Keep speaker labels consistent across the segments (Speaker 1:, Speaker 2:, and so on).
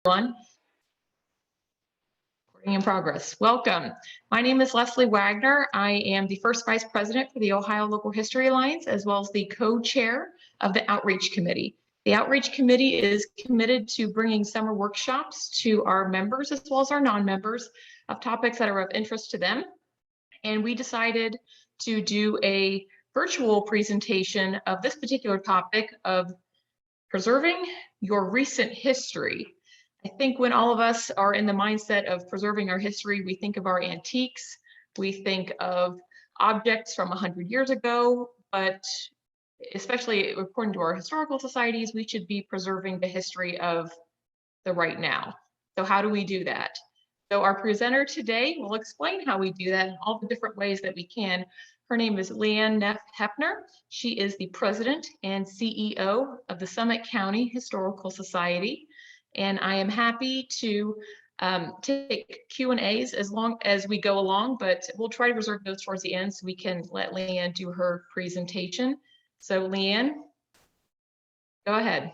Speaker 1: Everyone. Recording in progress. Welcome. My name is Leslie Wagner. I am the first vice president for the Ohio Local History Alliance, as well as the co-chair of the Outreach Committee. The Outreach Committee is committed to bringing summer workshops to our members as well as our non-members of topics that are of interest to them. And we decided to do a virtual presentation of this particular topic of preserving your recent history. I think when all of us are in the mindset of preserving our history, we think of our antiques, we think of objects from 100 years ago, but especially according to our historical societies, we should be preserving the history of the right now. So how do we do that? So our presenter today will explain how we do that in all the different ways that we can. Her name is Leianne Neff Heppner. She is the president and CEO of the Summit County Historical Society. And I am happy to take Q&As as long as we go along, but we'll try to reserve those towards the end so we can let Leianne do her presentation. So Leianne, go ahead.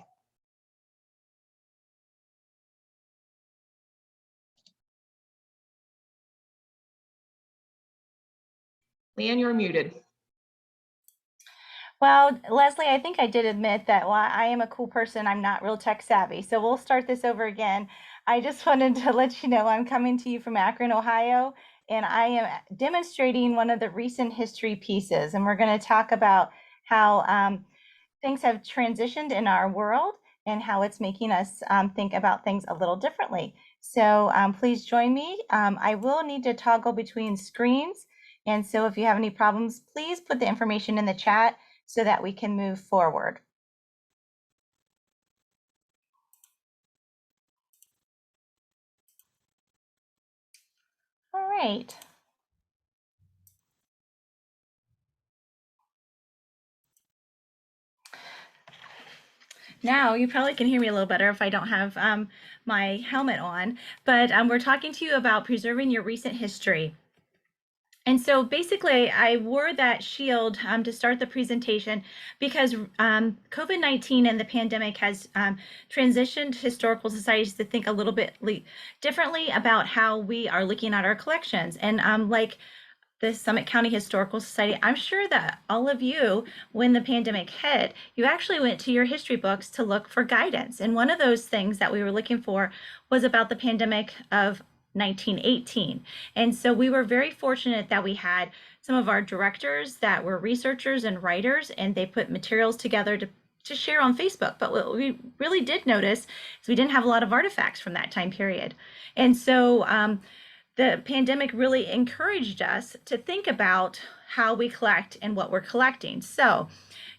Speaker 1: Leianne, you're muted.
Speaker 2: Well, Leslie, I think I did admit that while I am a cool person, I'm not real tech savvy. So we'll start this over again. I just wanted to let you know I'm coming to you from Akron, Ohio, and I am demonstrating one of the recent history pieces. And we're going to talk about how things have transitioned in our world and how it's making us think about things a little differently. So please join me. I will need to toggle between screens. And so if you have any problems, please put the information in the chat so that we can move forward. All right. Now you probably can hear me a little better if I don't have my helmet on, but we're talking to you about preserving your recent history. And so basically, I wore that shield to start the presentation because COVID-19 and the pandemic has transitioned historical societies to think a little bit differently about how we are looking at our collections. And like the Summit County Historical Society, I'm sure that all of you, when the pandemic hit, you actually went to your history books to look for guidance. And one of those things that we were looking for was about the pandemic of 1918. And so we were very fortunate that we had some of our directors that were researchers and writers, and they put materials together to share on Facebook. But what we really did notice is we didn't have a lot of artifacts from that time period. And so the pandemic really encouraged us to think about how we collect and what we're collecting. So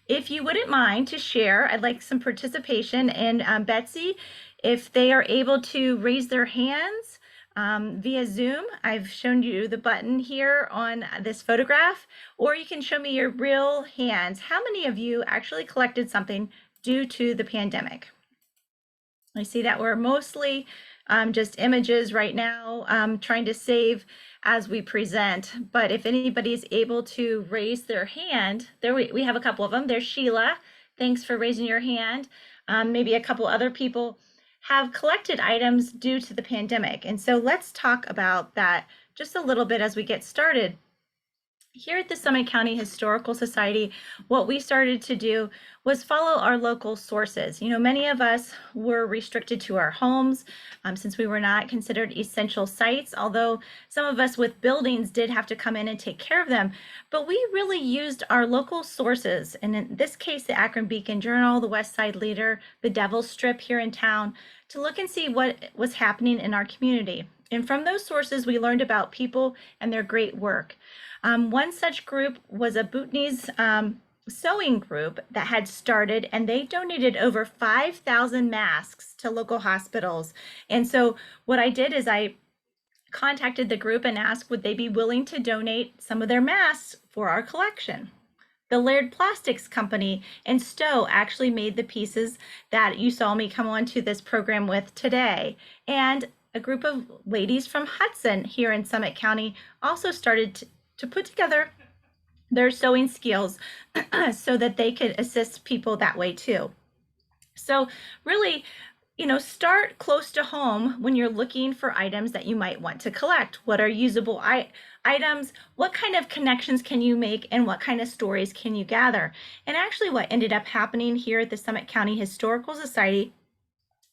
Speaker 2: if you wouldn't mind to share, I'd like some participation. And Betsy, if they are able to raise their hands, via Zoom. I've shown you the button here on this photograph, or you can show me your real hands. How many of you actually collected something due to the pandemic? I see that we're mostly just images right now, trying to save as we present. But if anybody is able to raise their hand, there we have a couple of them. There's Sheila. Thanks for raising your hand. Maybe a couple other people have collected items due to the pandemic. And so let's talk about that just a little bit as we get started. Here at the Summit County Historical Society, what we started to do was follow our local sources. You know, many of us were restricted to our homes since we were not considered essential sites, although some of us with buildings did have to come in and take care of them. But we really used our local sources, and in this case, the Akron Beacon Journal, the West Side Leader, the Devil's Strip here in town, to look and see what was happening in our community. And from those sources, we learned about people and their great work. One such group was a Bhutanese sewing group that had started, and they donated over 5,000 masks to local hospitals. And so what I did is I contacted the group and asked would they be willing to donate some of their masks for our collection. The Laird Plastics Company in Stowe actually made the pieces that you saw me come on to this program with today. And a group of ladies from Hudson here in Summit County also started to put together their sewing skills so that they could assist people that way too. So really, start close to home when you're looking for items that you might want to collect. What are usable items? What kind of connections can you make, and what kind of stories can you gather? And actually what ended up happening here at the Summit County Historical Society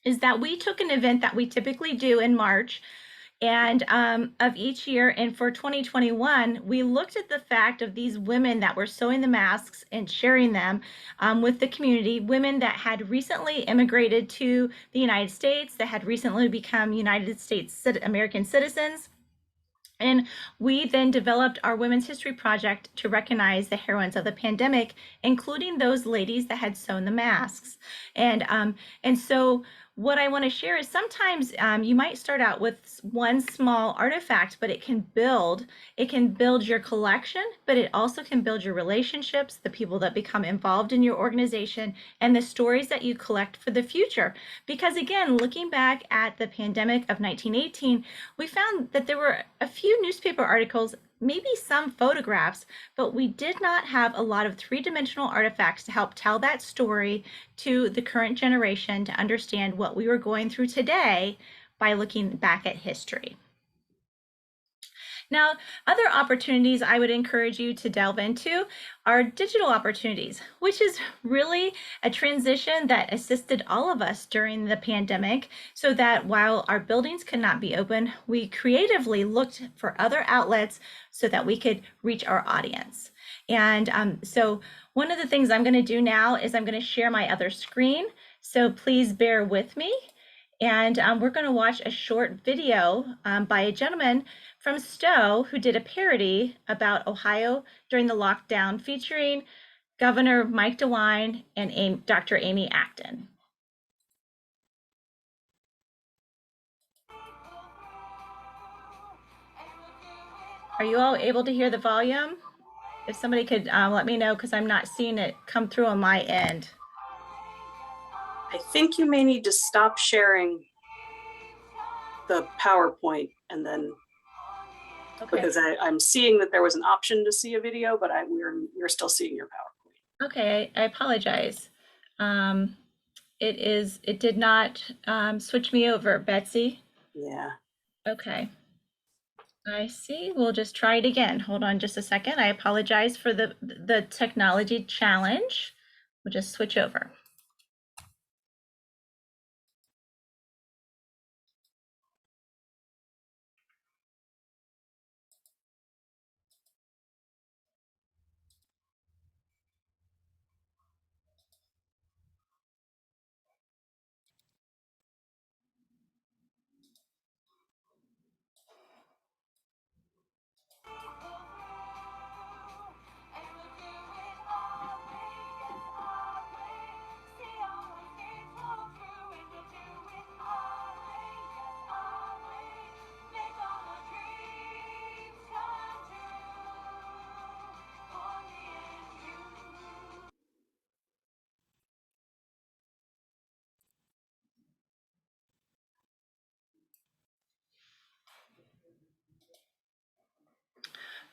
Speaker 2: is that we took an event that we typically do in March and of each year. And for 2021, we looked at the fact of these women that were sewing the masks and sharing them with the community, women that had recently immigrated to the United States, that had recently become United States American citizens. And we then developed our Women's History Project to recognize the heroines of the pandemic, including those ladies that had sewn the masks. And so what I want to share is sometimes you might start out with one small artifact, but it can build your collection, but it also can build your relationships, the people that become involved in your organization, and the stories that you collect for the future. Because again, looking back at the pandemic of 1918, we found that there were a few newspaper articles, maybe some photographs, but we did not have a lot of three-dimensional artifacts to help tell that story to the current generation to understand what we were going through today by looking back at history. Now, other opportunities I would encourage you to delve into are digital opportunities, which is really a transition that assisted all of us during the pandemic, so that while our buildings could not be open, we creatively looked for other outlets so that we could reach our audience. And so one of the things I'm going to do now is I'm going to share my other screen. So please bear with me. And we're going to watch a short video by a gentleman from Stowe who did a parody about Ohio during the lockdown, featuring Governor Mike DeWine and Dr. Amy Acton. Are you all able to hear the volume? If somebody could let me know, because I'm not seeing it come through on my end.
Speaker 3: I think you may need to stop sharing the PowerPoint and then,
Speaker 2: Okay.
Speaker 3: because I'm seeing that there was an option to see a video, but we're still seeing your PowerPoint.
Speaker 2: Okay, I apologize. It did not switch me over, Betsy.
Speaker 3: Yeah.
Speaker 2: Okay. I see. We'll just try it again. Hold on just a second. I apologize for the technology challenge. We'll just switch over.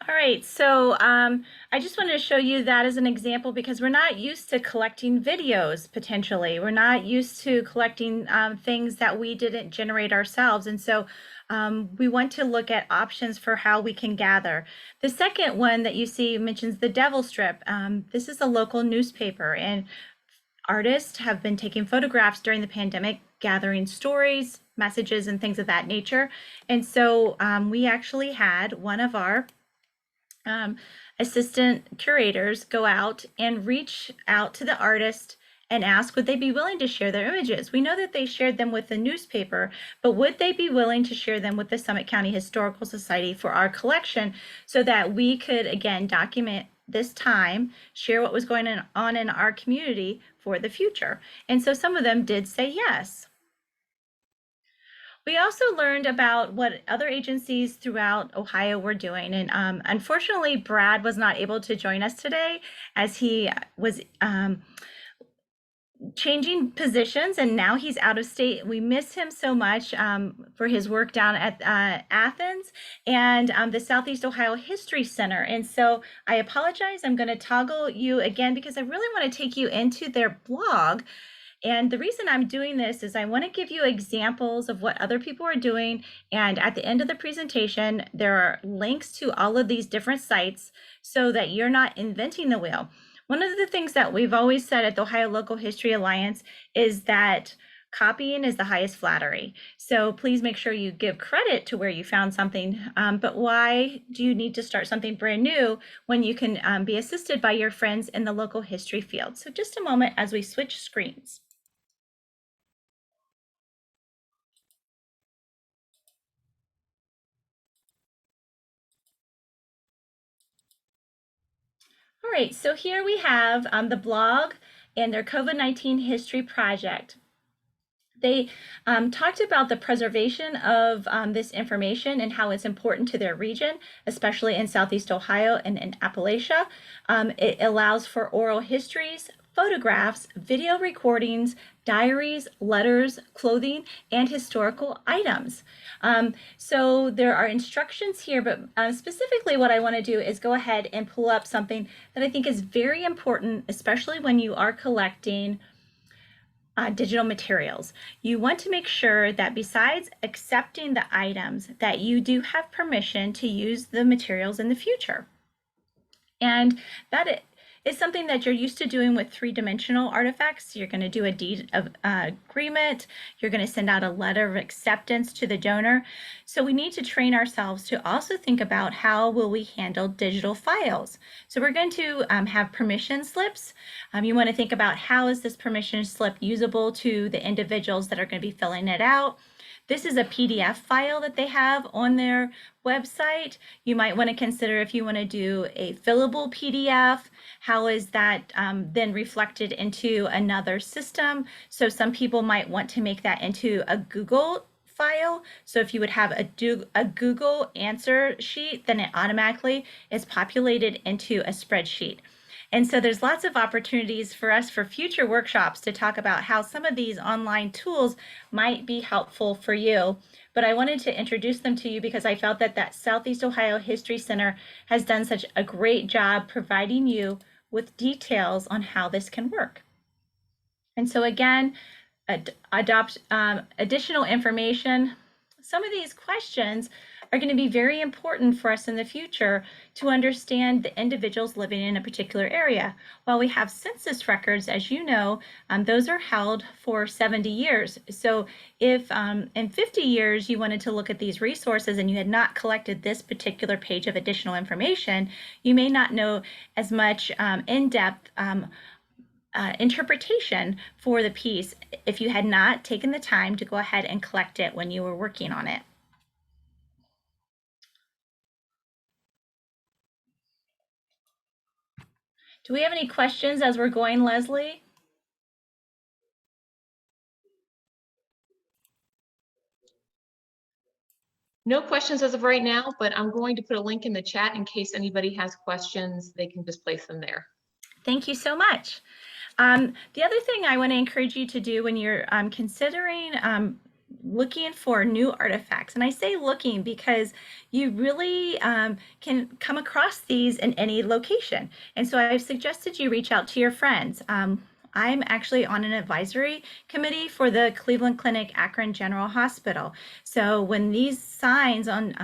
Speaker 2: All right, so I just wanted to show you that as an example, because we're not used to collecting videos, potentially. We're not used to collecting things that we didn't generate ourselves. And so we want to look at options for how we can gather. The second one that you see mentions the Devil Strip. This is a local newspaper, and artists have been taking photographs during the pandemic, gathering stories, messages, and things of that nature. And so we actually had one of our assistant curators go out and reach out to the artist and ask, would they be willing to share their images? We know that they shared them with the newspaper, but would they be willing to share them with the Summit County Historical Society for our collection, so that we could, again, document this time, share what was going on in our community for the future? And so some of them did say yes. We also learned about what other agencies throughout Ohio were doing. And unfortunately, Brad was not able to join us today, as he was changing positions, and now he's out of state. We miss him so much for his work down at Athens and the Southeast Ohio History Center. And so I apologize. I'm going to toggle you again, because I really want to take you into their blog And the reason I'm doing this is I want to give you examples of what other people are doing. And at the end of the presentation, there are links to all of these different sites so that you're not inventing the wheel. One of the things that we've always said at the Ohio Local History Alliance is that copying is the highest flattery. So please make sure you give credit to where you found something. But why do you need to start something brand new when you can be assisted by your friends in the local history field? So just a moment as we switch screens. All right, so here we have the blog and their COVID-19 history project. They talked about the preservation of this information and how it's important to their region, especially in Southeast Ohio and in Appalachia. It allows for oral histories, photographs, video recordings, diaries, letters, clothing, and historical items. So there are instructions here, but specifically what I want to do is go ahead and pull up something that I think is very important, especially when you are collecting digital materials. You want to make sure that besides accepting the items, that you do have permission to use the materials in the future. And that is something that you're used to doing with three-dimensional artifacts. You're going to do a deed of agreement. You're going to send out a letter of acceptance to the donor. So we need to train ourselves to also think about how will we handle digital files. So we're going to have permission slips. You want to think about how is this permission slip usable to the individuals that are going to be filling it out. This is a PDF file that they have on their website. You might want to consider if you want to do a fillable PDF, how is that then reflected into another system? So some people might want to make that into a Google file. So if you would have a Google answer sheet, then it automatically is populated into a spreadsheet. And so there's lots of opportunities for us for future workshops to talk about how some of these online tools might be helpful for you. But I wanted to introduce them to you because I felt that Southeast Ohio History Center has done such a great job providing you with details on how this can work. And so again, adopt additional information. Some of these questions are going to be very important for us in the future to understand the individuals living in a particular area. While we have census records, as you know, those are held for 70 years. So if in 50 years you wanted to look at these resources and you had not collected this particular page of additional information, you may not know as much in-depth interpretation for the piece if you had not taken the time to go ahead and collect it when you were working on it. Do we have any questions as we're going, Leslie?
Speaker 1: No questions as of right now, but I'm going to put a link in the chat in case anybody has questions. They can just place them there.
Speaker 2: Thank you so much. The other thing I want to encourage you to do when you're considering looking for new artifacts, and I say looking because you really can come across these in any location. And so I've suggested you reach out to your friends. I'm actually on an advisory committee for the Cleveland Clinic Akron General Hospital. So when these signs on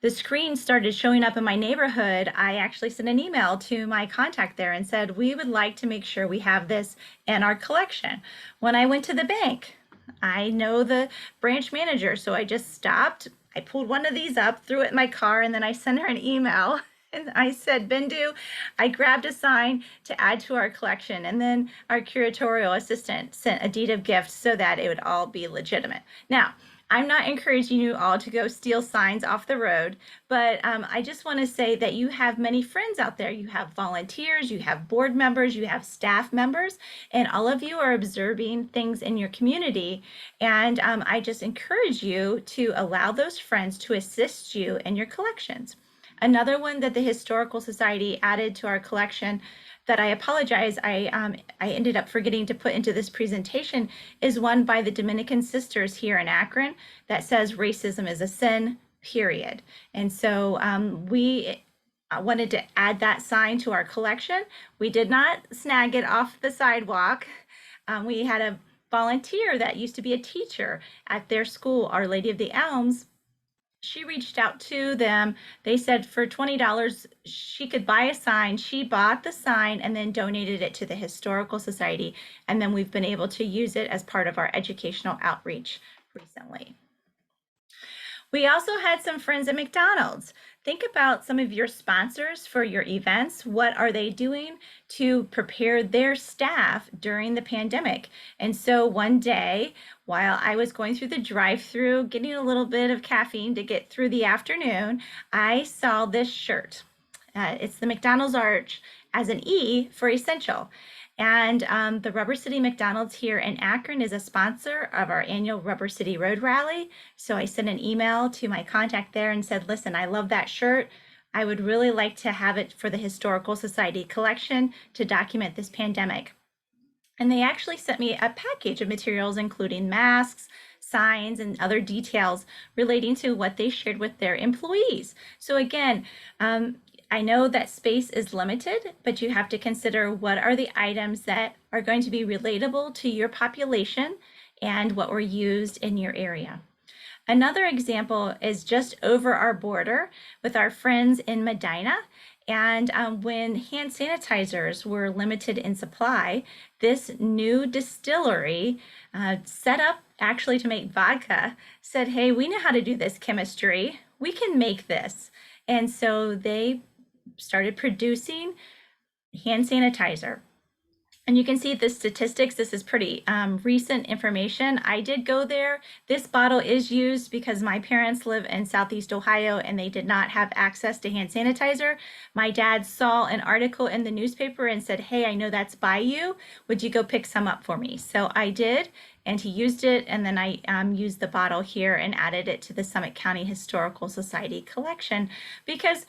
Speaker 2: the screen started showing up in my neighborhood, I actually sent an email to my contact there and said, we would like to make sure we have this in our collection. When I went to the bank, I know the branch manager, so I just stopped. I pulled one of these up, threw it in my car, and then I sent her an email. And I said, Bindu, I grabbed a sign to add to our collection. And then our curatorial assistant sent a deed of gift so that it would all be legitimate. Now, I'm not encouraging you all to go steal signs off the road, but I just want to say that you have many friends out there. You have volunteers, you have board members, you have staff members, and all of you are observing things in your community. And I just encourage you to allow those friends to assist you in your collections. Another one that the Historical Society added to our collection that I apologize, I ended up forgetting to put into this presentation is one by the Dominican Sisters here in Akron that says racism is a sin, period. And so we wanted to add that sign to our collection. We did not snag it off the sidewalk. We had a volunteer that used to be a teacher at their school, Our Lady of the Elms. She reached out to them. They said for $20 she could buy a sign. She bought the sign and then donated it to the Historical Society. And then we've been able to use it as part of our educational outreach recently. We also had some friends at McDonald's. Think about some of your sponsors for your events. What are they doing to prepare their staff during the pandemic? And so one day, while I was going through the drive-through, getting a little bit of caffeine to get through the afternoon, I saw this shirt. It's the McDonald's arch as an E for essential. And the Rubber City McDonald's here in Akron is a sponsor of our annual Rubber City Road Rally. So I sent an email to my contact there and said, listen, I love that shirt. I would really like to have it for the Historical Society collection to document this pandemic. And they actually sent me a package of materials, including masks, signs, and other details relating to what they shared with their employees. So again, I know that space is limited, but you have to consider what are the items that are going to be relatable to your population and what were used in your area. Another example is just over our border with our friends in Medina. And when hand sanitizers were limited in supply, this new distillery set up actually to make vodka said, hey, we know how to do this chemistry. We can make this. And so they started producing hand sanitizer. And you can see the statistics. This is pretty recent information. I did go there. This bottle is used because my parents live in Southeast Ohio and they did not have access to hand sanitizer. My dad saw an article in the newspaper and said, hey, I know that's by you. Would you go pick some up for me? So I did, and he used it. And then I used the bottle here and added it to the Summit County Historical Society collection, because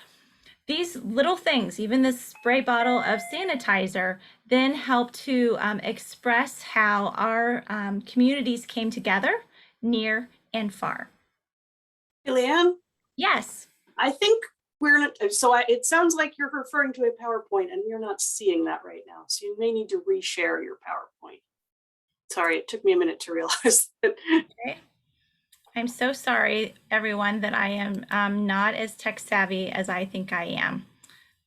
Speaker 2: these little things, even this spray bottle of sanitizer, then help to express how our communities came together, near and far.
Speaker 3: Leianne,
Speaker 2: Yes.
Speaker 3: I think it sounds like you're referring to a PowerPoint and you're not seeing that right now. So you may need to reshare your PowerPoint. Sorry, it took me a minute to realize that.
Speaker 2: Okay. I'm so sorry, everyone, that I am not as tech savvy as I think I am.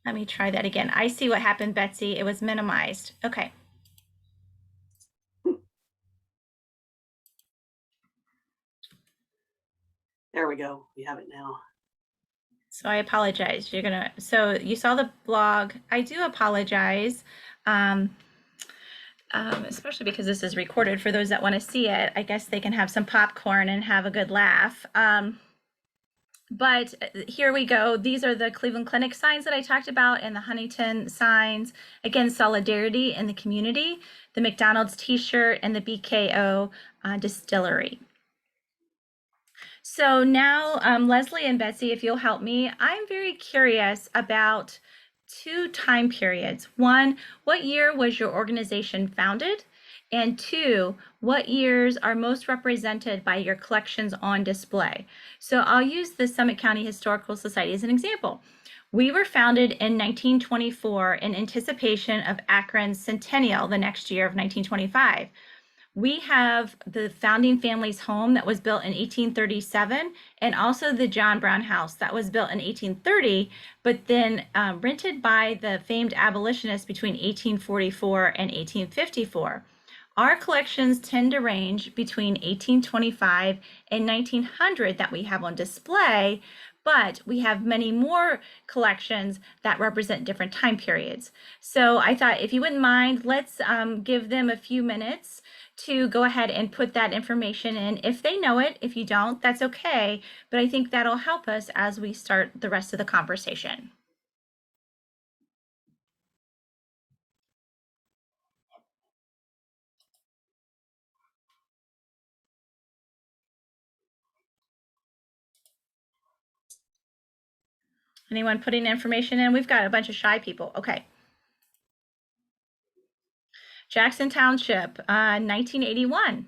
Speaker 2: Let me try that again. I see what happened, Betsy. It was minimized. Okay.
Speaker 3: There we go. We have it now.
Speaker 2: So I apologize. So you saw the blog. I do apologize. Especially because this is recorded. For those that want to see it, I guess they can have some popcorn and have a good laugh. But here we go. These are the Cleveland Clinic signs that I talked about, and the Huntington signs. Again, solidarity in the community, the McDonald's t-shirt, and the BKO distillery. So now, Leslie and Betsy, if you'll help me, I'm very curious about two time periods. One, what year was your organization founded? And two, what years are most represented by your collections on display? So I'll use the Summit County Historical Society as an example. We were founded in 1924 in anticipation of Akron's centennial the next year of 1925. We have the founding family's home that was built in 1837, and also the John Brown house that was built in 1830, but then rented by the famed abolitionists between 1844 and 1854. Our collections tend to range between 1825 and 1900 that we have on display, but we have many more collections that represent different time periods. So I thought, if you wouldn't mind, let's give them a few minutes to go ahead and put that information in. If they know it, if you don't, that's okay. But I think that'll help us as we start the rest of the conversation. Anyone putting information in? We've got a bunch of shy people. Okay. Jackson Township, 1981.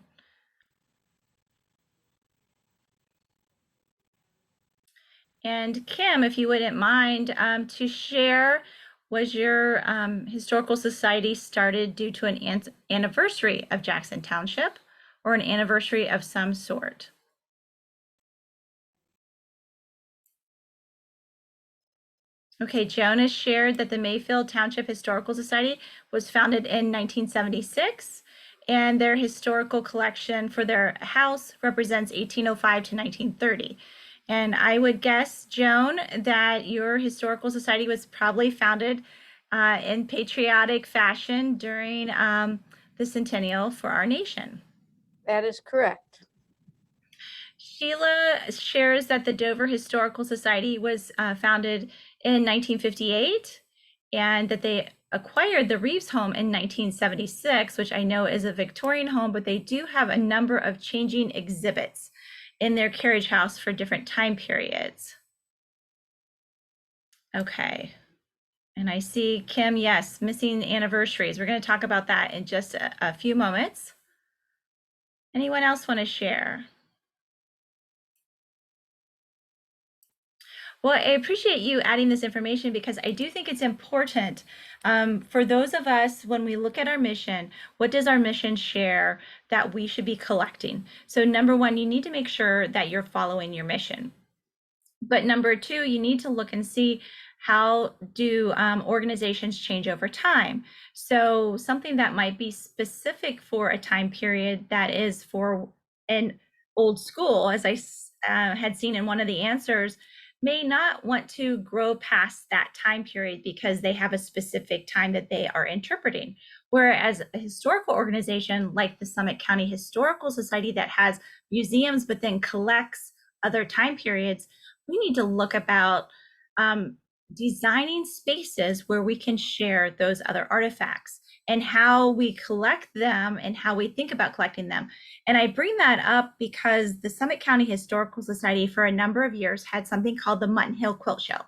Speaker 2: And Kim, if you wouldn't mind to share Was your historical society started due to an anniversary of Jackson Township or an anniversary of some sort? Okay, Jonas shared that the Mayfield Township Historical Society was founded in 1976, and their historical collection for their house represents 1805 to 1930. And I would guess, Joan, that your historical society was probably founded in patriotic fashion during the centennial for our nation.
Speaker 4: That is correct.
Speaker 2: Sheila shares that the Dover Historical Society was founded in 1958 and that they acquired the Reeves home in 1976, which I know is a Victorian home, but they do have a number of changing exhibits in their carriage house for different time periods. Okay. And I see Kim, yes, missing anniversaries. We're going to talk about that in just a few moments. Anyone else want to share? Well, I appreciate you adding this information because I do think it's important for those of us when we look at our mission, what does our mission share that we should be collecting? So number one, you need to make sure that you're following your mission. But number two, you need to look and see how do organizations change over time. So something that might be specific for a time period that is for an old school, as I had seen in one of the answers, may not want to grow past that time period because they have a specific time that they are interpreting. Whereas a historical organization like the Summit County Historical Society that has museums but then collects other time periods, we need to look about designing spaces where we can share those other artifacts and how we collect them and how we think about collecting them. And I bring that up because the Summit County Historical Society for a number of years had something called the Mutton Hill Quilt Show.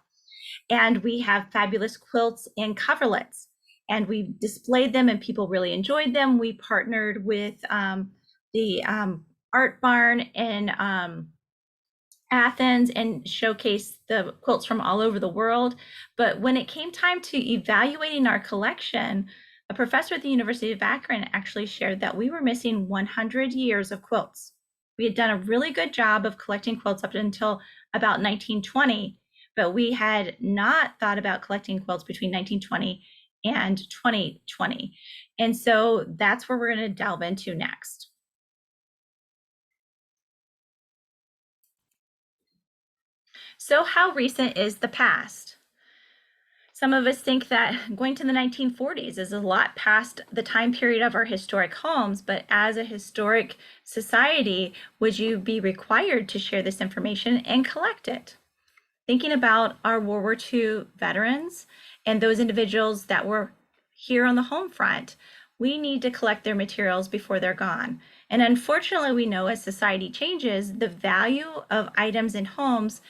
Speaker 2: And we have fabulous quilts and coverlets. And we displayed them and people really enjoyed them. We partnered with the Art Barn in Athens and showcased the quilts from all over the world. But when it came time to evaluating our collection, a professor at the University of Akron actually shared that we were missing 100 years of quilts. We had done a really good job of collecting quilts up until about 1920, but we had not thought about collecting quilts between 1920 and 2020. And so that's where we're going to delve into next. So how recent is the past? Some of us think that going to the 1940s is a lot past the time period of our historic homes, but as a historic society, would you be required to share this information and collect it? Thinking about our World War II veterans and those individuals that were here on the home front, we need to collect their materials before they're gone. And unfortunately, we know as society changes, the value of items in homes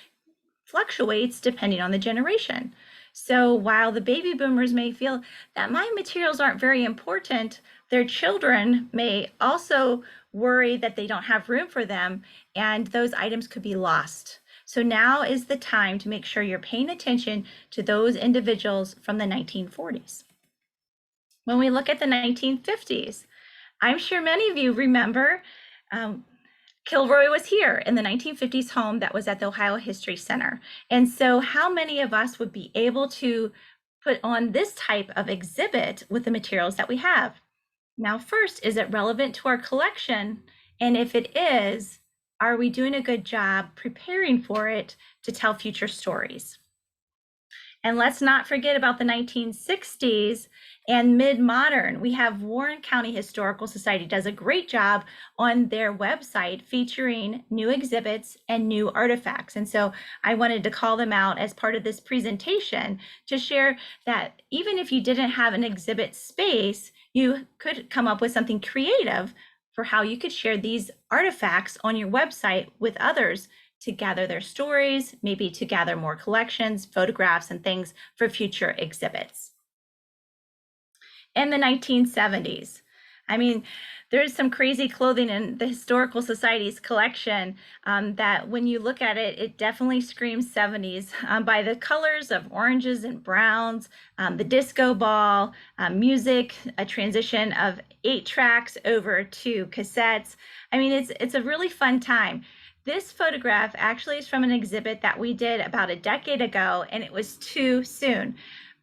Speaker 2: fluctuates depending on the generation. So while the baby boomers may feel that my materials aren't very important, their children may also worry that they don't have room for them and those items could be lost. So now is the time to make sure you're paying attention to those individuals from the 1940s. When we look at the 1950s, I'm sure many of you remember Kilroy was here in the 1950s home that was at the Ohio History Center. And so how many of us would be able to put on this type of exhibit with the materials that we have? Now, first, is it relevant to our collection? And if it is, are we doing a good job preparing for it to tell future stories? And let's not forget about the 1960s and mid-modern. We have Warren County Historical Society does a great job on their website featuring new exhibits and new artifacts. And so I wanted to call them out as part of this presentation to share that even if you didn't have an exhibit space, you could come up with something creative for how you could share these artifacts on your website with others to gather their stories, maybe to gather more collections, photographs, and things for future exhibits. In the 1970s, I mean, there's some crazy clothing in the Historical Society's collection that when you look at it, it definitely screams 70s by the colors of oranges and browns, the disco ball, music, a transition of 8 tracks over to cassettes. I mean, it's a really fun time. This photograph actually is from an exhibit that we did about a decade ago, and it was too soon.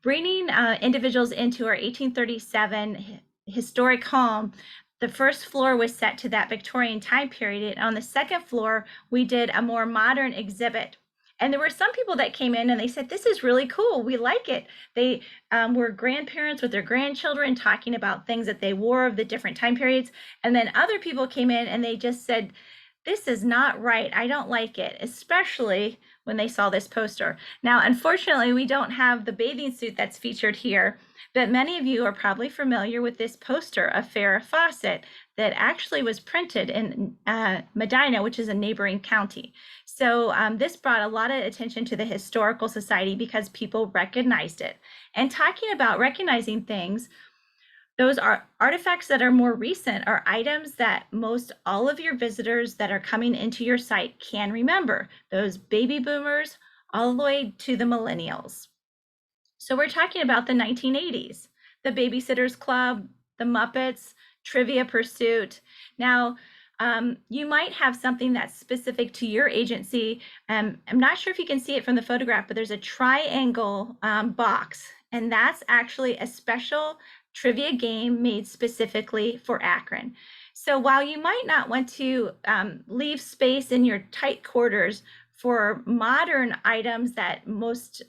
Speaker 2: Bringing individuals into our 1837 historic home, the first floor was set to that Victorian time period. And on the second floor, we did a more modern exhibit. And there were some people that came in and they said, this is really cool. We like it. They were grandparents with their grandchildren talking about things that they wore of the different time periods. And then other people came in and they just said, this is not right. I don't like it, especially when they saw this poster. Now, unfortunately, we don't have the bathing suit that's featured here, but many of you are probably familiar with this poster of Farrah Fawcett that actually was printed in Medina, which is a neighboring county. So this brought a lot of attention to the Historical Society because people recognized it. And talking about recognizing things, those are artifacts that are more recent, are items that most all of your visitors that are coming into your site can remember, those baby boomers all the way to the millennials. So we're talking about the 1980s, the Babysitters Club, the Muppets, Trivia Pursuit. Now, you might have something that's specific to your agency. I'm not sure if you can see it from the photograph, but there's a triangle box, and that's actually a special trivia game made specifically for Akron. So while you might not want to leave space in your tight quarters for modern items that most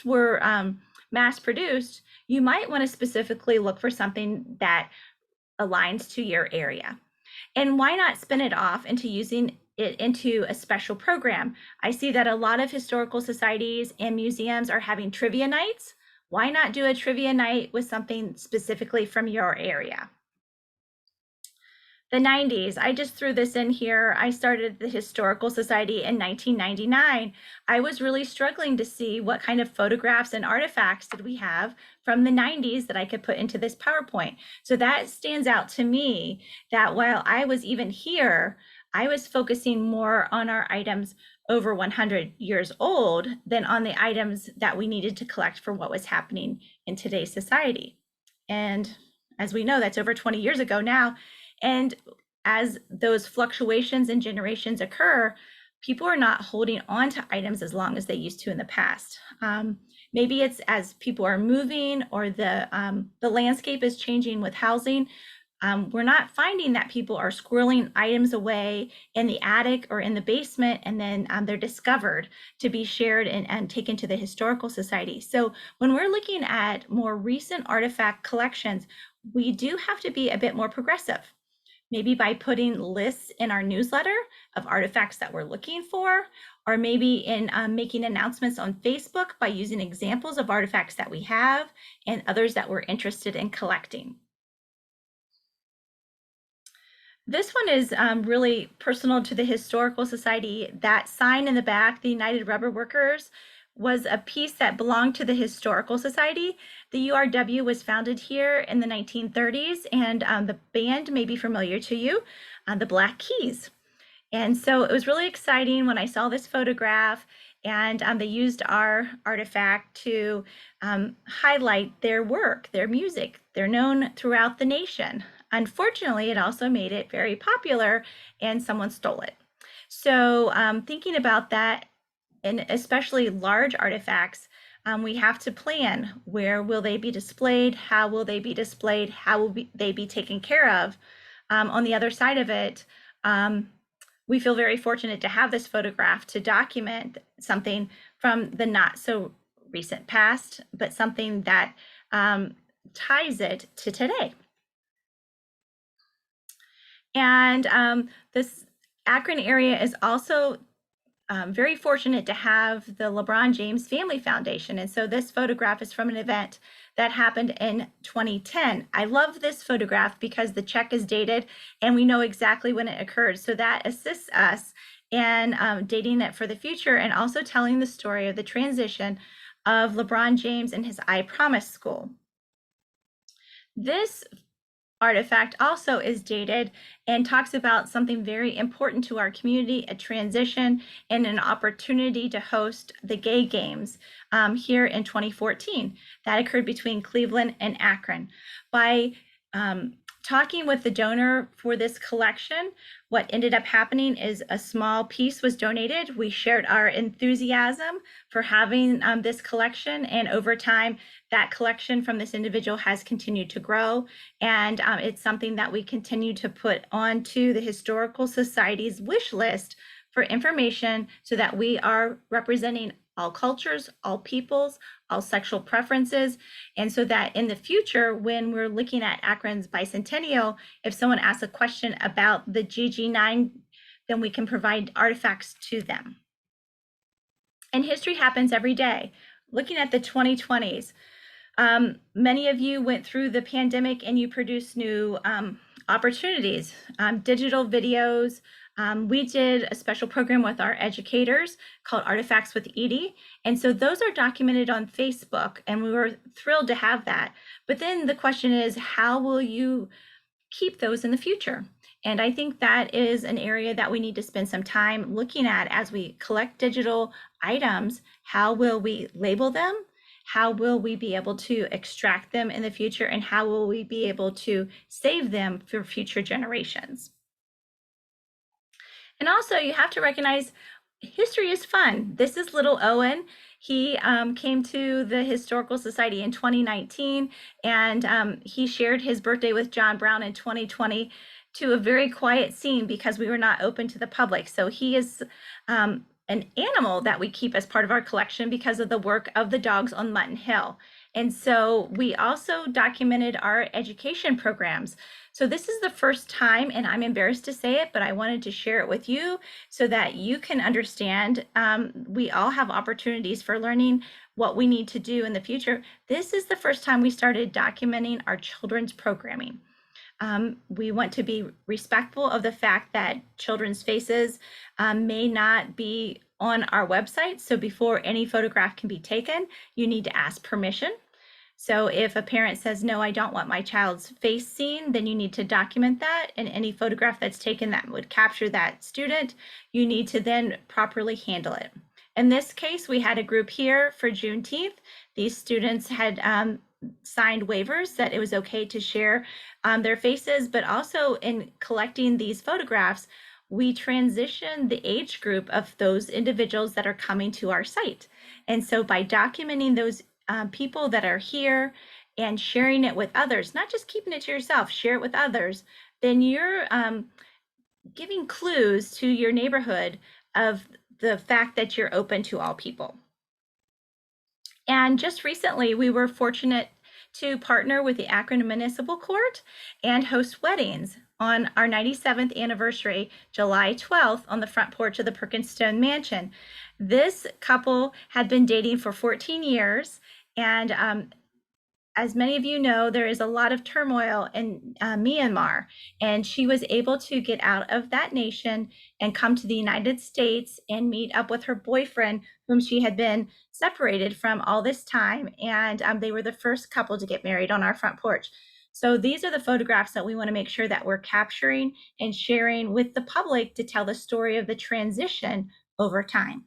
Speaker 2: were mass produced, you might want to specifically look for something that aligns to your area. And why not spin it off into using it into a special program? I see that a lot of historical societies and museums are having trivia nights. Why not do a trivia night with something specifically from your area? The 90s, I just threw this in here. I started the Historical Society in 1999. I was really struggling to see what kind of photographs and artifacts did we have from the 90s that I could put into this PowerPoint. So that stands out to me that while I was even here, I was focusing more on our items over 100 years old than on the items that we needed to collect for what was happening in today's society. And as we know, that's over 20 years ago now. And as those fluctuations in generations occur, people are not holding on to items as long as they used to in the past. Maybe it's as people are moving or the landscape is changing with housing. We're not finding that people are squirreling items away in the attic or in the basement, and then they're discovered to be shared and taken to the Historical Society. So when we're looking at more recent artifact collections, we do have to be a bit more progressive. Maybe by putting lists in our newsletter of artifacts that we're looking for, or maybe in making announcements on Facebook by using examples of artifacts that we have and others that we're interested in collecting. This one is really personal to the Historical Society. That sign in the back, the United Rubber Workers, was a piece that belonged to the Historical Society. The URW was founded here in the 1930s, and the band may be familiar to you, the Black Keys. And so it was really exciting when I saw this photograph, and they used our artifact to highlight their work, their music. They're known throughout the nation. Unfortunately, it also made it very popular, and someone stole it. So thinking about that, and especially large artifacts, we have to plan. Where will they be displayed? How will they be displayed? How will they be taken care of? On the other side of it, we feel very fortunate to have this photograph to document something from the not so recent past, but something that ties it to today. And this Akron area is also very fortunate to have the LeBron James Family Foundation. And so this photograph is from an event that happened in 2010. I love this photograph because the check is dated and we know exactly when it occurred. So that assists us in dating it for the future and also telling the story of the transition of LeBron James and his I Promise School. This artifact also is dated and talks about something very important to our community, a transition and an opportunity to host the Gay Games here in 2014. That occurred between Cleveland and Akron. By talking with the donor for this collection, what ended up happening is a small piece was donated. We shared our enthusiasm for having this collection, and over time, that collection from this individual has continued to grow, and it's something that we continue to put onto the Historical Society's wish list for information so that we are representing all cultures, all peoples, all sexual preferences, and so that in the future, when we're looking at Akron's bicentennial, if someone asks a question about the GG9, then we can provide artifacts to them. And history happens every day. Looking at the 2020s, many of you went through the pandemic and you produced new opportunities, digital videos. We did a special program with our educators called Artifacts with Edie. And so those are documented on Facebook, and we were thrilled to have that. But then the question is, how will you keep those in the future? And I think that is an area that we need to spend some time looking at as we collect digital items. How will we label them? How will we be able to extract them in the future? And how will we be able to save them for future generations? And also, you have to recognize history is fun. This is little Owen. He came to the Historical Society in 2019, and he shared his birthday with John Brown in 2020 to a very quiet scene because we were not open to the public. So he is an animal that we keep as part of our collection because of the work of the dogs on Mutton Hill. And so we also documented our education programs. So this is the first time, and I'm embarrassed to say it, but I wanted to share it with you so that you can understand we all have opportunities for learning what we need to do in the future. This is the first time we started documenting our children's programming. We want to be respectful of the fact that children's faces may not be on our website. So before any photograph can be taken, you need to ask permission. So if a parent says, no, I don't want my child's face seen, then you need to document that. And any photograph that's taken that would capture that student, you need to then properly handle it. In this case, we had a group here for Juneteenth. These students had signed waivers that it was okay to share their faces, but also in collecting these photographs, we transition the age group of those individuals that are coming to our site. And so by documenting those people that are here and sharing it with others, not just keeping it to yourself, share it with others, then you're giving clues to your neighborhood of the fact that you're open to all people. And just recently, we were fortunate to partner with the Akron Municipal Court and host weddings on our 97th anniversary, July 12th, on the front porch of the Perkinstone Mansion. This couple had been dating for 14 years, and as many of you know, there is a lot of turmoil in Myanmar, and she was able to get out of that nation and come to the United States and meet up with her boyfriend, whom she had been separated from all this time. And they were the first couple to get married on our front porch. So these are the photographs that we want to make sure that we're capturing and sharing with the public to tell the story of the transition over time.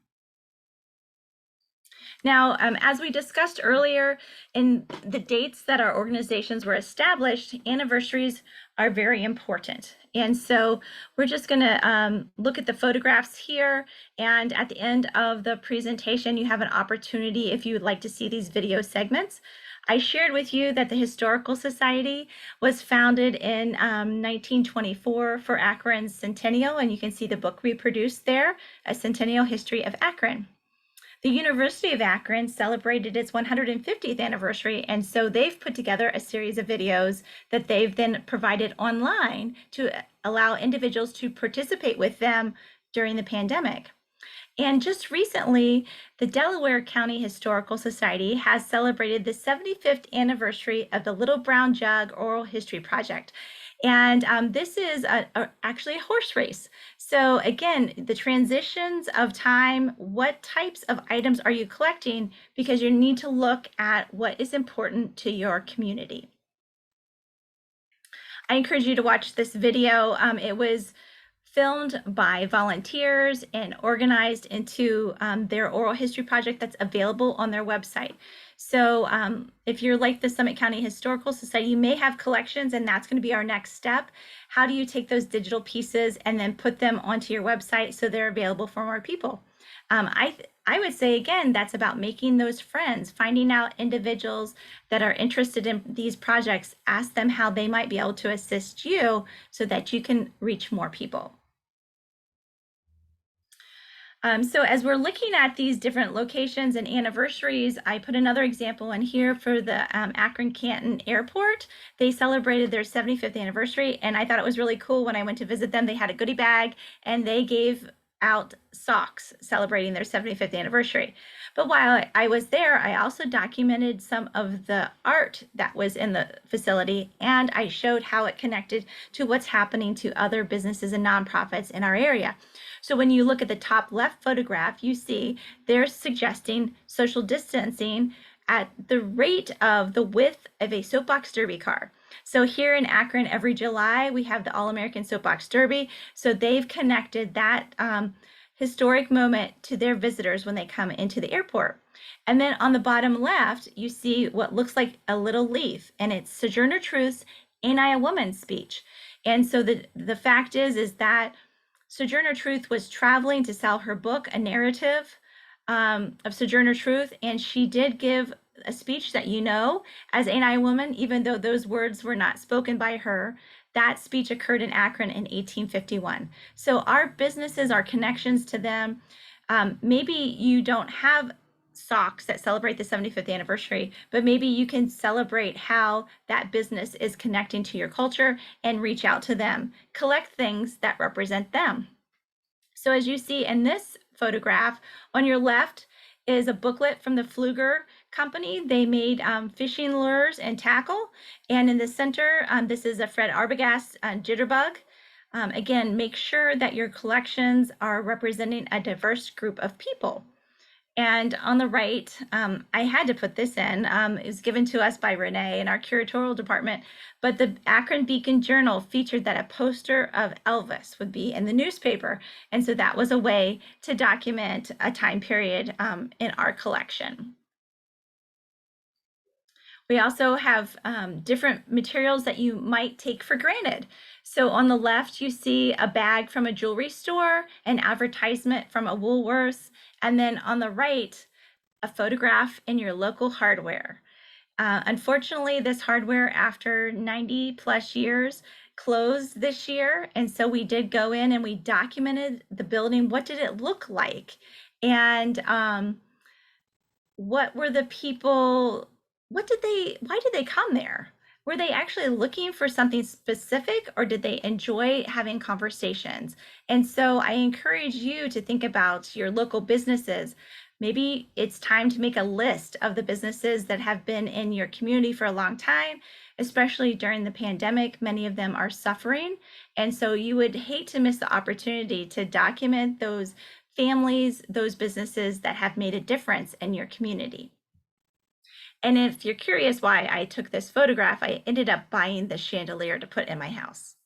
Speaker 2: Now, as we discussed earlier, in the dates that our organizations were established, anniversaries are very important. And so we're just going to look at the photographs here. And at the end of the presentation, you have an opportunity if you would like to see these video segments. I shared with you that the Historical Society was founded in 1924 for Akron's centennial, and you can see the book reproduced there, A Centennial History of Akron. The University of Akron celebrated its 150th anniversary, and so they've put together a series of videos that they've then provided online to allow individuals to participate with them during the pandemic. And just recently, the Delaware County Historical Society has celebrated the 75th anniversary of the Little Brown Jug Oral History Project. And this is actually a horse race. So again, the transitions of time, what types of items are you collecting? Because you need to look at what is important to your community. I encourage you to watch this video. It was filmed by volunteers and organized into their oral history project that's available on their website. So if you're like the Summit County Historical Society, you may have collections, and that's going to be our next step. How do you take those digital pieces and then put them onto your website so they're available for more people? I would say, again, that's about making those friends, finding out individuals that are interested in these projects, ask them how they might be able to assist you so that you can reach more people. So as we're looking at these different locations and anniversaries, I put another example in here for the Akron-Canton Airport. They celebrated their 75th anniversary, and I thought it was really cool when I went to visit them. They had a goodie bag, and they gave out socks celebrating their 75th anniversary. But while I was there, I also documented some of the art that was in the facility, and I showed how it connected to what's happening to other businesses and nonprofits in our area. So when you look at the top left photograph, you see they're suggesting social distancing at the rate of the width of a soapbox derby car. So here in Akron, every July, we have the All-American Soapbox Derby. So they've connected that historic moment to their visitors when they come into the airport. And then on the bottom left, you see what looks like a little leaf, and it's Sojourner Truth's Ain't I a Woman speech. And so the fact is that Sojourner Truth was traveling to sell her book, a narrative of Sojourner Truth, and she did give a speech that you know as Ain't I a Woman, even though those words were not spoken by her. That speech occurred in Akron in 1851. So our businesses, our connections to them, maybe you don't have socks that celebrate the 75th anniversary, but maybe you can celebrate how that business is connecting to your culture and reach out to them. Collect things that represent them. So as you see in this photograph, on your left is a booklet from the Pfluger Company. They made fishing lures and tackle. And in the center, this is a Fred Arbogast jitterbug. Again, make sure that your collections are representing a diverse group of people. And on the right, I had to put this in. It was given to us by Renee in our curatorial department, but the Akron Beacon Journal featured that a poster of Elvis would be in the newspaper. And so that was a way to document a time period in our collection. We also have different materials that you might take for granted. So on the left, you see a bag from a jewelry store, an advertisement from a Woolworths, and then on the right, a photograph in your local hardware. Unfortunately, this hardware, after 90 plus years, closed this year. And so we did go in and we documented the building. What did it look like? And what were the people, why did they come there? Were they actually looking for something specific, or did they enjoy having conversations? And so I encourage you to think about your local businesses. Maybe it's time to make a list of the businesses that have been in your community for a long time, especially during the pandemic. Many of them are suffering. And so you would hate to miss the opportunity to document those families, those businesses that have made a difference in your community. And if you're curious why I took this photograph, I ended up buying the chandelier to put in my house.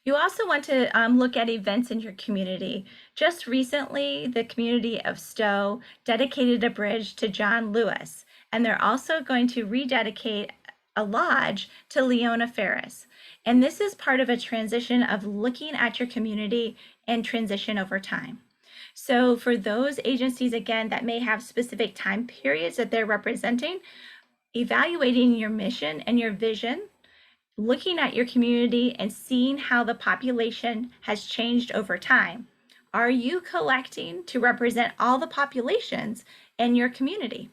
Speaker 2: You also want to look at events in your community. Just recently, the community of Stowe dedicated a bridge to John Lewis, and they're also going to rededicate a lodge to Leona Ferris. And this is part of a transition of looking at your community and transition over time. So for those agencies, again, that may have specific time periods that they're representing, evaluating your mission and your vision, looking at your community and seeing how the population has changed over time. Are you collecting to represent all the populations in your community?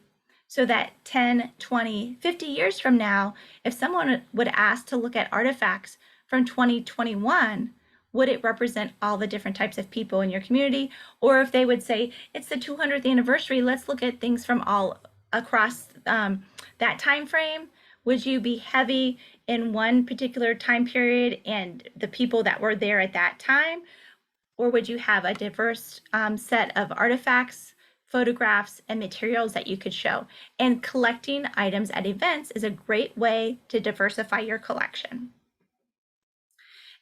Speaker 2: So that 10, 20, 50 years from now, if someone would ask to look at artifacts from 2021, would it represent all the different types of people in your community? Or if they would say, it's the 200th anniversary, let's look at things from all across that time frame. Would you be heavy in one particular time period and the people that were there at that time? Or would you have a diverse set of artifacts photographs, and materials that you could show. And collecting items at events is a great way to diversify your collection.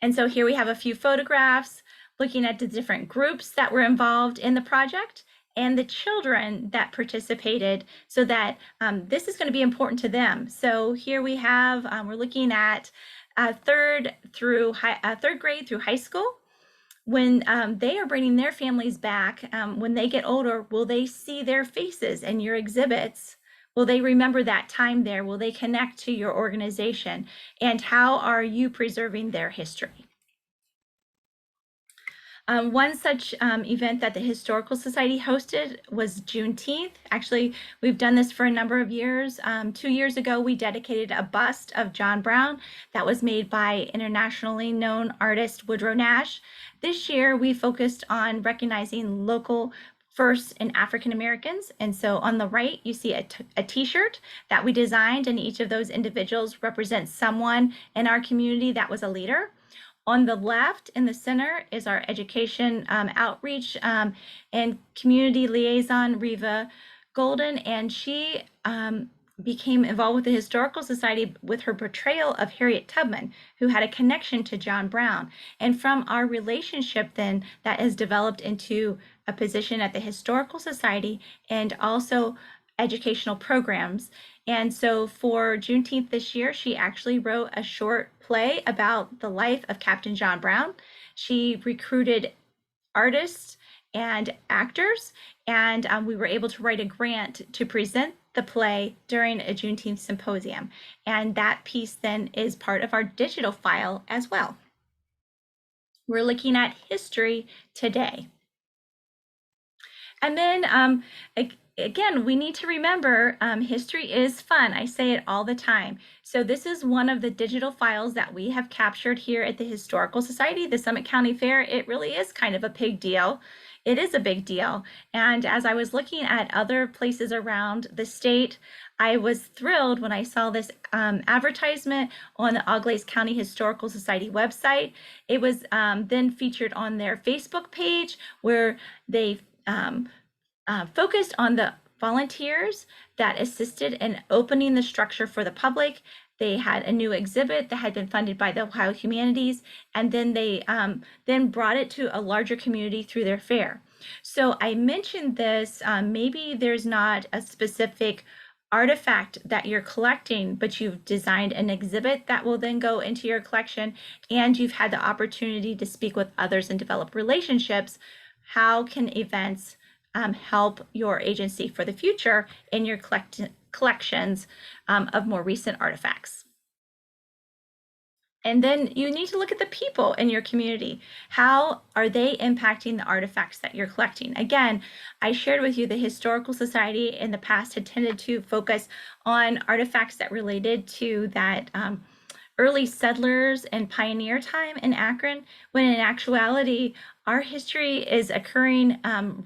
Speaker 2: And so here we have a few photographs looking at the different groups that were involved in the project and the children that participated, so that this is going to be important to them. So here we have, we're looking at third grade through high school. When they are bringing their families back, when they get older, will they see their faces in your exhibits? Will they remember that time there? Will they connect to your organization? And how are you preserving their history? One such event that the Historical Society hosted was Juneteenth. Actually, we've done this for a number of years. 2 years ago, we dedicated a bust of John Brown that was made by internationally known artist Woodrow Nash. This year, we focused on recognizing local firsts and African Americans. And so on the right, you see a t-shirt that we designed, and each of those individuals represents someone in our community that was a leader. On the left in the center is our education outreach and community liaison, Reva Golden, and she became involved with the Historical Society with her portrayal of Harriet Tubman, who had a connection to John Brown. And from our relationship then, that has developed into a position at the Historical Society and also educational programs. And so for Juneteenth this year, she actually wrote a short play about the life of Captain John Brown. She recruited artists and actors, and we were able to write a grant to present the play during a Juneteenth symposium. And that piece then is part of our digital file as well. We're looking at history today. And then again, we need to remember history is fun. I say it all the time. So this is one of the digital files that we have captured here at the Historical Society, the Summit County Fair. It really is kind of a big deal. It is a big deal. And as I was looking at other places around the state, I was thrilled when I saw this advertisement on the Auglaize County Historical Society website. It was then featured on their Facebook page, where they focused on the volunteers that assisted in opening the structure for the public. They had a new exhibit that had been funded by the Ohio Humanities, and then they then brought it to a larger community through their fair. So I mentioned this, maybe there's not a specific artifact that you're collecting, but you've designed an exhibit that will then go into your collection, and you've had the opportunity to speak with others and develop relationships. How can events help your agency for the future in your collections of more recent artifacts? And then you need to look at the people in your community. How are they impacting the artifacts that you're collecting? Again, I shared with you the Historical Society in the past had tended to focus on artifacts that related to that early settlers and pioneer time in Akron, when in actuality, our history is occurring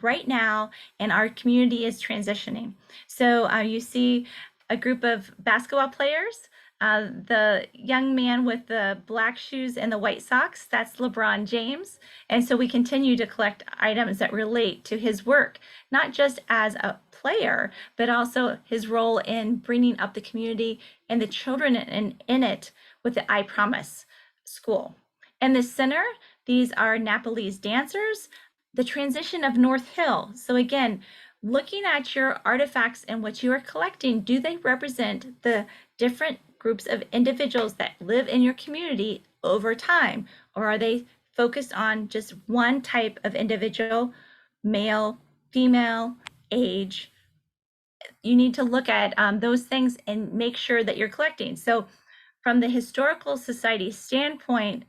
Speaker 2: right now and our community is transitioning. So you see a group of basketball players. The young man with the black shoes and the white socks, that's LeBron James. And so we continue to collect items that relate to his work, not just as a player, but also his role in bringing up the community and the children in it with the I Promise school. In the center, these are Nepalese dancers, the transition of North Hill. So again, looking at your artifacts and what you are collecting, do they represent the different groups of individuals that live in your community over time? Or are they focused on just one type of individual, male, female, age? You need to look at those things and make sure that you're collecting. So from the Historical Society standpoint,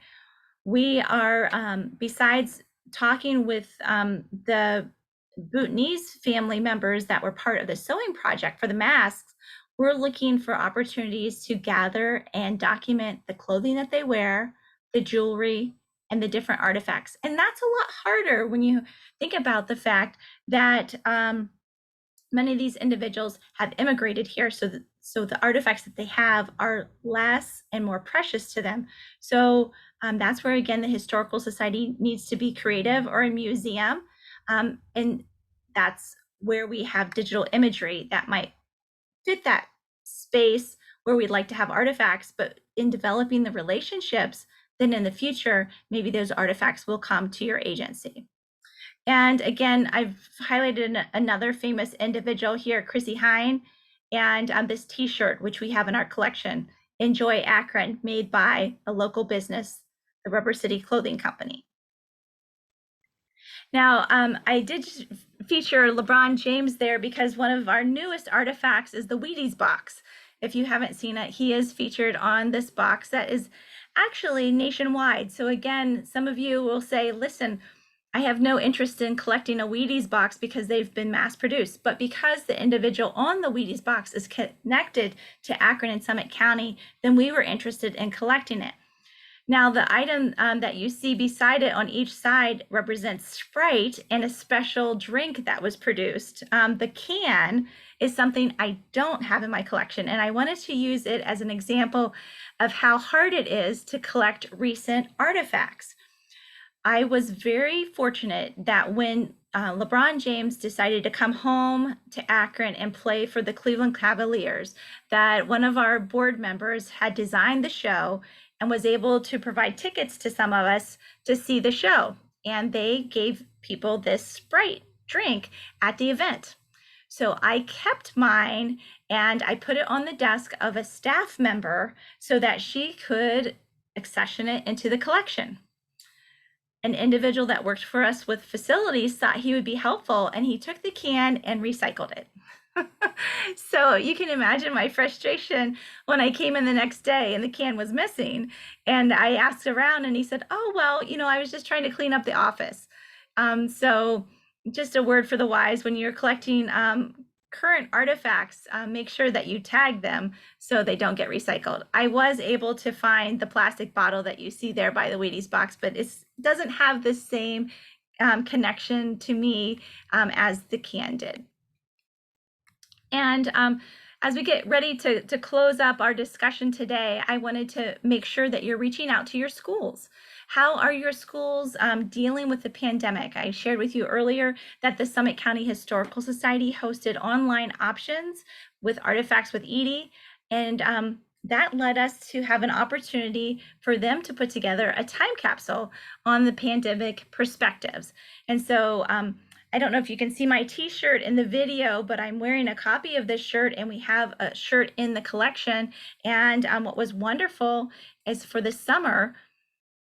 Speaker 2: we are, besides talking with the Bhutanese family members that were part of the sewing project for the masks, we're looking for opportunities to gather and document the clothing that they wear, the jewelry, and the different artifacts. And that's a lot harder when you think about the fact that many of these individuals have immigrated here, so the artifacts that they have are less and more precious to them. So that's where, again, the Historical Society needs to be creative, or a museum. And that's where we have digital imagery that might fit that space where we'd like to have artifacts, but in developing the relationships, then in the future, maybe those artifacts will come to your agency. And again, I've highlighted another famous individual here, Chrissy Hine, and this t-shirt, which we have in our collection, Enjoy Akron, made by a local business, the Rubber City Clothing Company. Now, I did feature LeBron James there because one of our newest artifacts is the Wheaties box. If you haven't seen it, he is featured on this box that is actually nationwide. So again, some of you will say, listen, I have no interest in collecting a Wheaties box because they've been mass produced, but because the individual on the Wheaties box is connected to Akron and Summit County, then we were interested in collecting it. Now, the item that you see beside it on each side represents Sprite and a special drink that was produced. The can is something I don't have in my collection, and I wanted to use it as an example of how hard it is to collect recent artifacts. I was very fortunate that when LeBron James decided to come home to Akron and play for the Cleveland Cavaliers, that one of our board members had designed the show and was able to provide tickets to some of us to see the show. And they gave people this Sprite drink at the event. So I kept mine and I put it on the desk of a staff member so that she could accession it into the collection. An individual that worked for us with facilities thought he would be helpful, and he took the can and recycled it. So you can imagine my frustration when I came in the next day and the can was missing. And I asked around and he said, oh, well, I was just trying to clean up the office. So just a word for the wise, when you're collecting current artifacts, make sure that you tag them so they don't get recycled. I was able to find the plastic bottle that you see there by the Wheaties box, but it doesn't have the same connection to me as the can did. And as we get ready to close up our discussion today, I wanted to make sure that you're reaching out to your schools. How are your schools dealing with the pandemic? I shared with you earlier that the Summit County Historical Society hosted online options with Artifacts with Edie, and that led us to have an opportunity for them to put together a time capsule on the pandemic perspectives. And so I don't know if you can see my t-shirt in the video, but I'm wearing a copy of this shirt and we have a shirt in the collection. And what was wonderful is for the summer,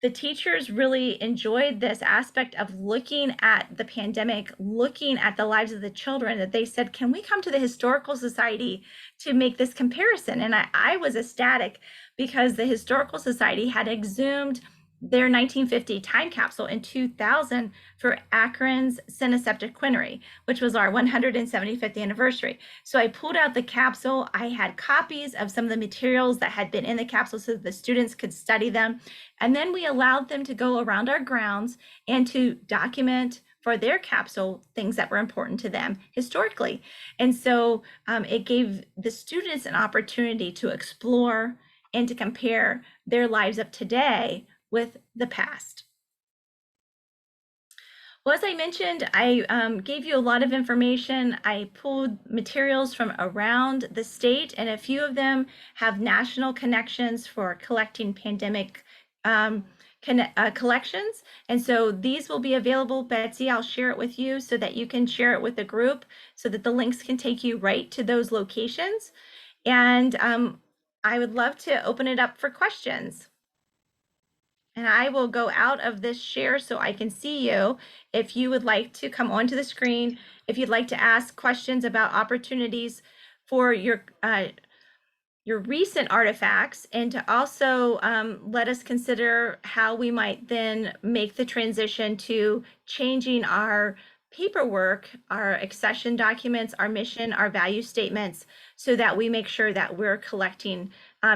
Speaker 2: the teachers really enjoyed this aspect of looking at the pandemic, looking at the lives of the children, that they said, can we come to the Historical Society to make this comparison? And I was ecstatic because the Historical Society had exhumed their 1950 time capsule in 2000 for Akron's Cineseptiquanery, which was our 175th anniversary. So I pulled out the capsule. I had copies of some of the materials that had been in the capsule so that the students could study them. And then we allowed them to go around our grounds and to document for their capsule things that were important to them historically. And so it gave the students an opportunity to explore and to compare their lives of today with the past. Well, as I mentioned, I gave you a lot of information. I pulled materials from around the state, and a few of them have national connections for collecting pandemic collections. And so these will be available. Betsy, I'll share it with you so that you can share it with the group so that the links can take you right to those locations. And I would love to open it up for questions. And I will go out of this share so I can see you. If you would like to come onto the screen, if you'd like to ask questions about opportunities for your recent artifacts, and to also let us consider how we might then make the transition to changing our paperwork, our accession documents, our mission, our value statements, so that we make sure that we're collecting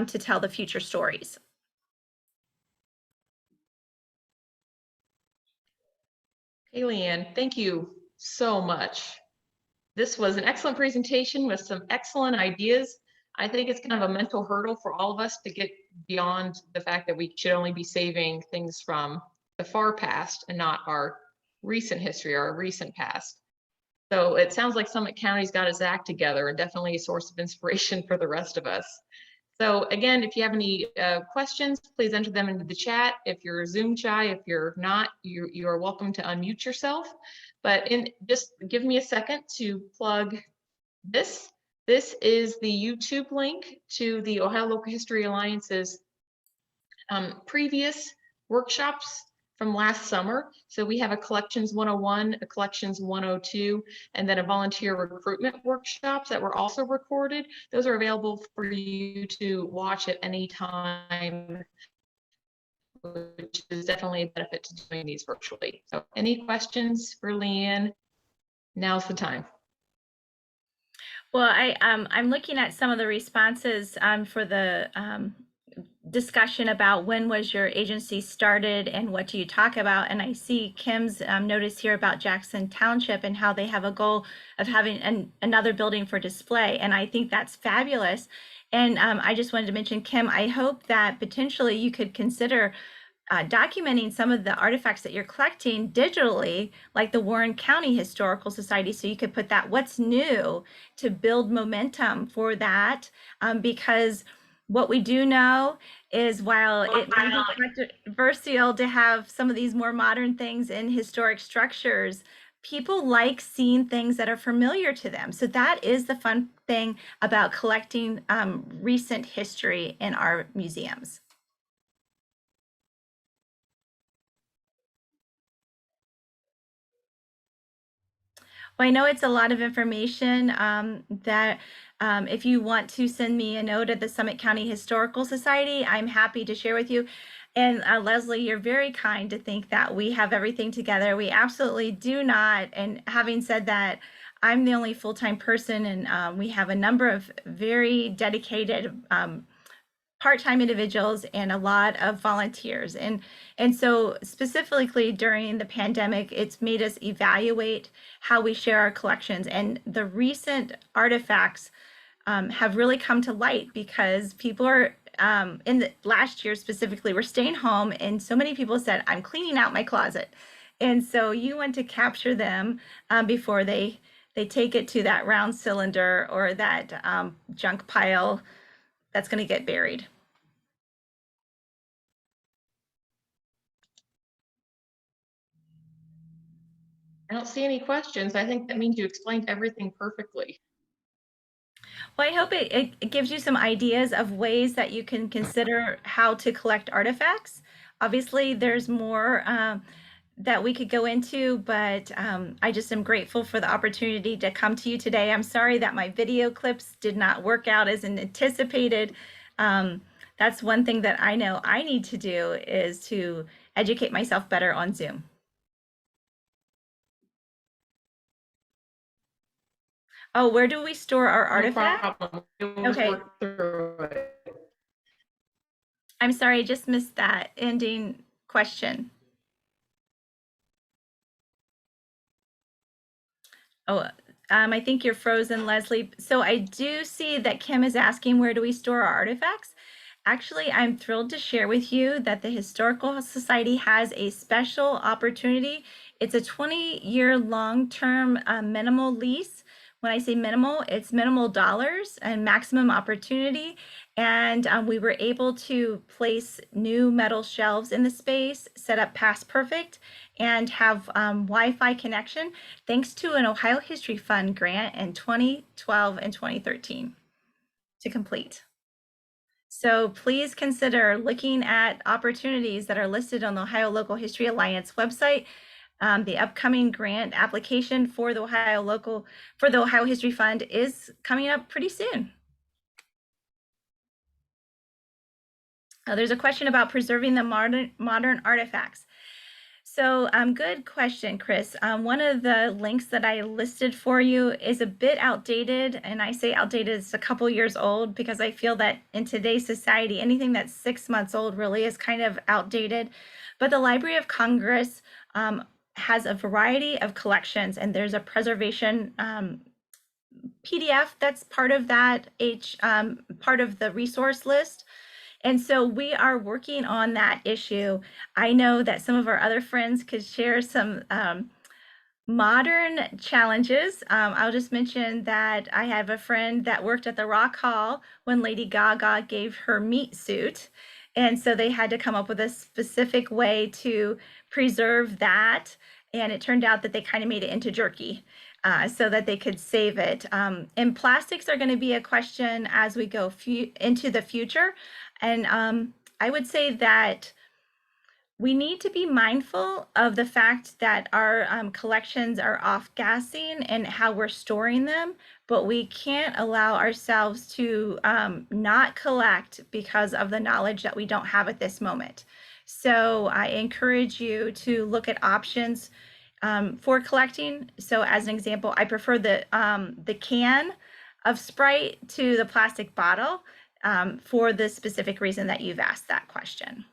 Speaker 2: to tell the future stories.
Speaker 1: Hey, Leianne, thank you so much. This was an excellent presentation with some excellent ideas. I think it's kind of a mental hurdle for all of us to get beyond the fact that we should only be saving things from the far past and not our recent history or our recent past. So it sounds like Summit County's got its act together, and definitely a source of inspiration for the rest of us. So again, if you have any questions, please enter them into the chat. If you're Zoom shy, if you're not, you are welcome to unmute yourself. But just give me a second to plug this. This is the YouTube link to the Ohio Local History Alliance's previous workshops from last summer. So we have a Collections 101, a Collections 102, and then a volunteer recruitment workshops that were also recorded. Those are available for you to watch at any time, which is definitely a benefit to doing these virtually. So any questions for Leianne? Now's the time.
Speaker 2: Well, I'm looking at some of the responses for the discussion about when was your agency started and what do you talk about. And I see Kim's notice here about Jackson Township and how they have a goal of having another building for display. And I think that's fabulous. And I just wanted to mention, Kim, I hope that potentially you could consider documenting some of the artifacts that you're collecting digitally, like the Warren County Historical Society, so you could put that what's new to build momentum for that, because what we do know is while it may be controversial to have some of these more modern things in historic structures, people like seeing things that are familiar to them. So that is the fun thing about collecting recent history in our museums. Well, I know it's a lot of information that if you want to send me a note at the Summit County Historical Society, I'm happy to share with you. And Leslie, you're very kind to think that we have everything together. We absolutely do not. And having said that, I'm the only full-time person, and we have a number of very dedicated part-time individuals and a lot of volunteers. And so specifically during the pandemic, it's made us evaluate how we share our collections. And the recent artifacts have really come to light because people are, in the last year specifically, we're staying home, and so many people said, I'm cleaning out my closet. And so you want to capture them before they take it to that round cylinder or that junk pile that's going to get buried.
Speaker 1: I don't see any questions. I think that means you explained everything perfectly.
Speaker 2: Well, I hope it gives you some ideas of ways that you can consider how to collect artifacts. Obviously, there's more that we could go into, but I just am grateful for the opportunity to come to you today. I'm sorry that my video clips did not work out as anticipated. That's one thing that I know I need to do, is to educate myself better on Zoom. Oh, where do we store our artifacts?
Speaker 1: No problem.
Speaker 2: Okay.
Speaker 1: Work through it.
Speaker 2: I'm sorry, I just missed that ending question. Oh, I think you're frozen, Leslie. So I do see that Kim is asking, where do we store our artifacts? Actually, I'm thrilled to share with you that the Historical Society has a special opportunity. It's a 20-year long-term minimal lease. When I say minimal, it's minimal dollars and maximum opportunity. And we were able to place new metal shelves in the space, set up Past Perfect, and have Wi-Fi connection thanks to an Ohio History Fund grant in 2012 and 2013 to complete. So please consider looking at opportunities that are listed on the Ohio Local History Alliance website. The upcoming grant application for the Ohio History Fund is coming up pretty soon. There's a question about preserving the modern artifacts. So good question, Chris. One of the links that I listed for you is a bit outdated, and I say outdated, it's a couple years old, because I feel that in today's society, anything that's 6 months old really is kind of outdated. But the Library of Congress has a variety of collections, and there's a preservation PDF that's part of that part of the resource list. And so we are working on that issue. I know that some of our other friends could share some Modern challenges. I'll just mention that I have a friend that worked at the Rock Hall when Lady Gaga gave her meat suit. And so they had to come up with a specific way to preserve that. And it turned out that they kind of made it into jerky so that they could save it. And plastics are going to be a question as we go into the future. And I would say that we need to be mindful of the fact that our collections are off-gassing and how we're storing them, but we can't allow ourselves to not collect because of the knowledge that we don't have at this moment. So I encourage you to look at options for collecting. So as an example, I prefer the can of Sprite to the plastic bottle for the specific reason that you've asked that question.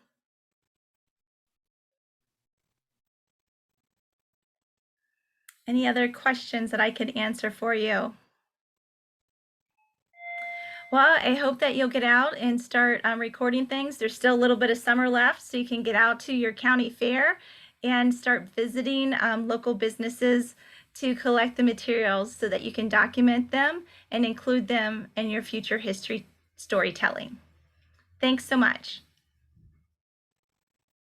Speaker 2: Any other questions that I could answer for you? Well, I hope that you'll get out and start recording things. There's still a little bit of summer left, so you can get out to your county fair and start visiting local businesses to collect the materials so that you can document them and include them in your future history storytelling. Thanks so much.